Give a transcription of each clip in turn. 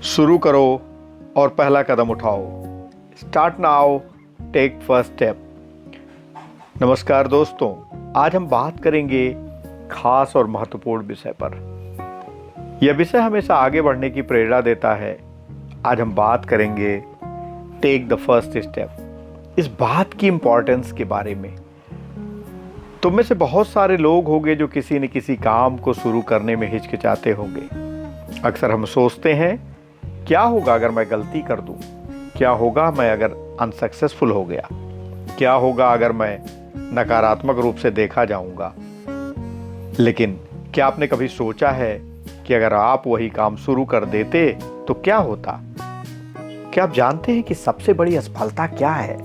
शुरू करो और पहला कदम उठाओ। Start now, take first step. नमस्कार दोस्तों, आज हम बात करेंगे खास और महत्वपूर्ण विषय पर। यह विषय हमेशा आगे बढ़ने की प्रेरणा देता है। आज हम बात करेंगे टेक द फर्स्ट स्टेप, इस बात की इंपॉर्टेंस के बारे में। तुम में से बहुत सारे लोग होंगे जो किसी न किसी काम को शुरू करने में हिचकिचाते होंगे। अक्सर हम सोचते हैं, क्या होगा अगर मैं गलती कर दूं? क्या होगा मैं अगर अनसक्सेसफुल हो गया? क्या होगा अगर मैं नकारात्मक रूप से देखा जाऊंगा? लेकिन क्या आपने कभी सोचा है कि अगर आप वही काम शुरू कर देते तो क्या होता? क्या आप जानते हैं कि सबसे बड़ी असफलता क्या है?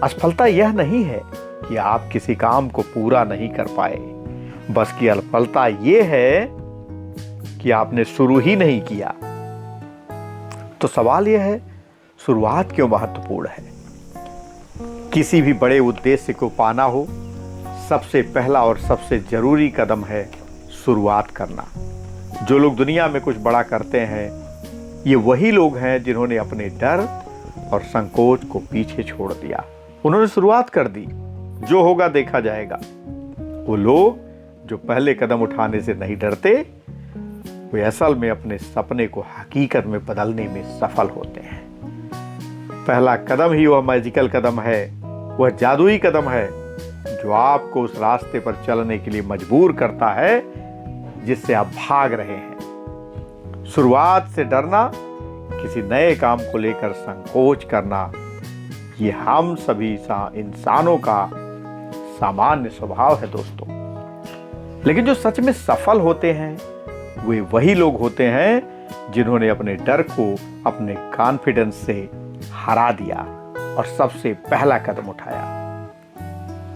असफलता यह नहीं है कि आप किसी काम को पूरा नहीं कर पाए, बस की असफलता यह है कि आपने शुरू ही नहीं किया। तो सवाल यह है, शुरुआत क्यों महत्वपूर्ण है? किसी भी बड़े उद्देश्य को पाना हो, सबसे पहला और सबसे जरूरी कदम है शुरुआत करना। जो लोग दुनिया में कुछ बड़ा करते हैं, ये वही लोग हैं जिन्होंने अपने डर और संकोच को पीछे छोड़ दिया। उन्होंने शुरुआत कर दी, जो होगा देखा जाएगा। वो लोग जो पहले कदम उठाने से नहीं डरते, वे असल में अपने सपने को हकीकत में बदलने में सफल होते हैं। पहला कदम ही वह मैजिकल कदम है, वह जादुई कदम है जो आपको उस रास्ते पर चलने के लिए मजबूर करता है जिससे आप भाग रहे हैं। शुरुआत से डरना, किसी नए काम को लेकर संकोच करना, ये हम सभी इंसानों का सामान्य स्वभाव है दोस्तों। लेकिन जो सच में सफल होते हैं, वे वही लोग होते हैं जिन्होंने अपने डर को अपने कॉन्फिडेंस से हरा दिया और सबसे पहला कदम उठाया।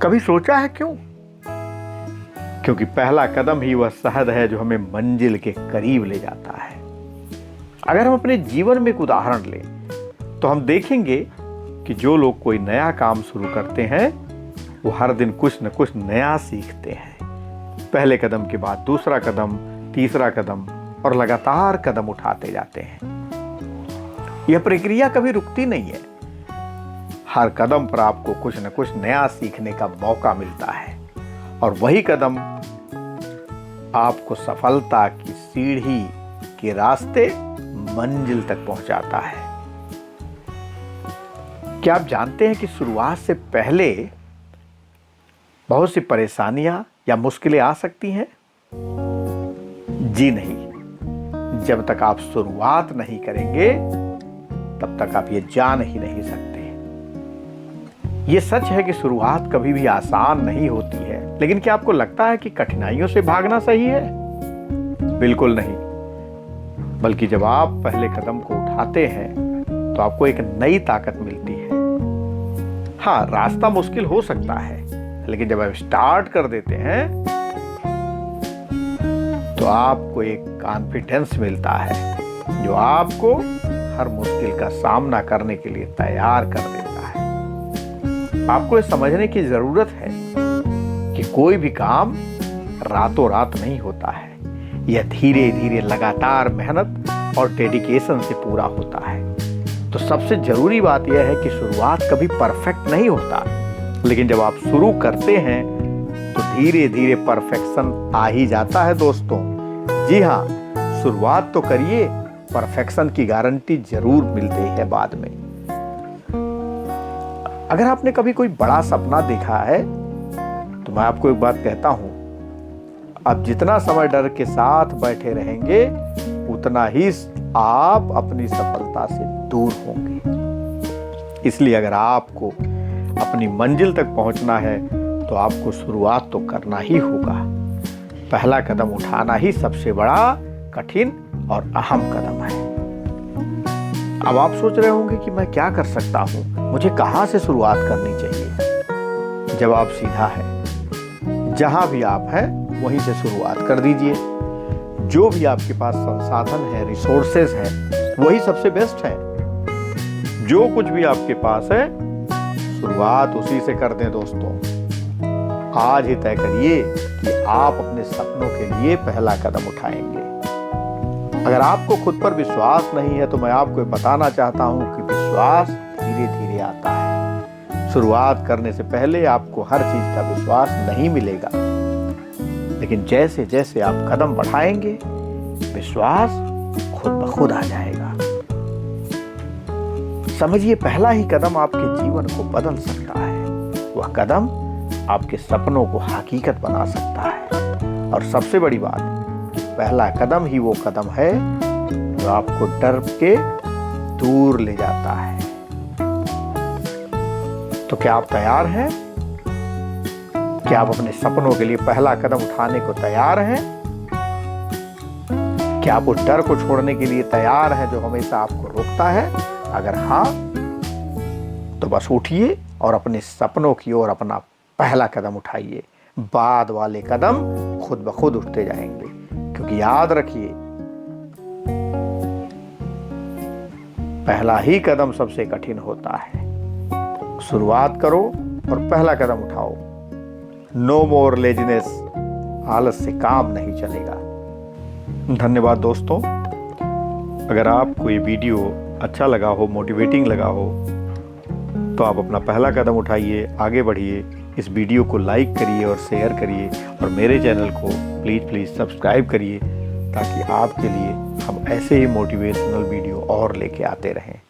कभी सोचा है क्यों? क्योंकि पहला कदम ही वह शहद है जो हमें मंजिल के करीब ले जाता है। अगर हम अपने जीवन में एक उदाहरण लें तो हम देखेंगे कि जो लोग कोई नया काम शुरू करते हैं, वो हर दिन कुछ न कुछ नया सीखते हैं। पहले कदम के बाद दूसरा कदम, तीसरा कदम और लगातार कदम उठाते जाते हैं। यह प्रक्रिया कभी रुकती नहीं है। हर कदम पर आपको कुछ न कुछ नया सीखने का मौका मिलता है और वही कदम आपको सफलता की सीढ़ी के रास्ते मंजिल तक पहुंचाता है। क्या आप जानते हैं कि शुरुआत से पहले बहुत सी परेशानियां या मुश्किलें आ सकती हैं? जी नहीं, जब तक आप शुरुआत नहीं करेंगे तब तक आप ये जान ही नहीं सकते। ये सच है कि शुरुआत कभी भी आसान नहीं होती है, लेकिन क्या आपको लगता है कि कठिनाइयों से भागना सही है? बिल्कुल नहीं, बल्कि जब आप पहले कदम को उठाते हैं तो आपको एक नई ताकत मिलती है। हाँ, रास्ता मुश्किल हो सकता है, लेकिन जब आप स्टार्ट कर देते हैं तो आपको एक कॉन्फिडेंस मिलता है जो आपको हर मुश्किल का सामना करने के लिए तैयार कर देता है। आपको ये समझने की जरूरत है कि कोई भी काम रातों रात नहीं होता है। यह धीरे धीरे लगातार मेहनत और डेडिकेशन से पूरा होता है। तो सबसे जरूरी बात यह है कि शुरुआत कभी परफेक्ट नहीं होता, लेकिन जब आप शुरू करते हैं तो धीरे धीरे परफेक्शन आ ही जाता है दोस्तों। जी हाँ, शुरुआत तो करिए, परफेक्शन की गारंटी जरूर मिलती है बाद में। अगर आपने कभी कोई बड़ा सपना देखा है तो मैं आपको एक बात कहता हूं, आप जितना समय डर के साथ बैठे रहेंगे उतना ही आप अपनी सफलता से दूर होंगे। इसलिए अगर आपको अपनी मंजिल तक पहुंचना है तो आपको शुरुआत तो करना ही होगा। पहला कदम उठाना ही सबसे बड़ा, कठिन और अहम कदम है। अब आप सोच रहे होंगे कि मैं क्या कर सकता हूं, मुझे कहां से शुरुआत करनी चाहिए? जवाब सीधा है, जहां भी आप हैं वहीं से शुरुआत कर दीजिए। जो भी आपके पास संसाधन है, रिसोर्सेज है, वही सबसे बेस्ट है। जो कुछ भी आपके पास है, शुरुआत उसी से कर दें दोस्तों। आज ही तय करिए कि आप अपने सपनों के लिए पहला कदम उठाएंगे। अगर आपको खुद पर विश्वास नहीं है तो मैं आपको बताना चाहता हूं कि विश्वास धीरे धीरे आता है। शुरुआत करने से पहले आपको हर चीज का विश्वास नहीं मिलेगा, लेकिन जैसे जैसे आप कदम बढ़ाएंगे विश्वास खुद ब खुद आ जाएगा। समझिए, पहला ही कदम आपके जीवन को बदल सकता है। वह कदम आपके सपनों को हकीकत बना सकता है। और सबसे बड़ी बात, पहला कदम ही वो कदम है जो आपको डर के दूर ले जाता है। तो क्या आप तैयार हैं? क्या आप अपने सपनों के लिए पहला कदम उठाने को तैयार हैं? क्या आप उस डर को छोड़ने के लिए तैयार हैं जो हमेशा आपको रोकता है? अगर हाँ, तो बस उठिए और अपने सपनों की ओर अपना पहला कदम उठाइए। बाद वाले कदम खुद ब खुद उठते जाएंगे, क्योंकि याद रखिए, पहला ही कदम सबसे कठिन होता है। शुरुआत करो और पहला कदम उठाओ। नो मोर लेजीनेस। आलस से काम नहीं चलेगा। धन्यवाद दोस्तों। अगर आपको ये वीडियो अच्छा लगा हो, मोटिवेटिंग लगा हो, तो आप अपना पहला कदम उठाइए, आगे बढ़िए। इस वीडियो को लाइक करिए और शेयर करिए, और मेरे चैनल को प्लीज़ सब्सक्राइब करिए, ताकि आपके लिए हम ऐसे ही मोटिवेशनल वीडियो और लेके आते रहें।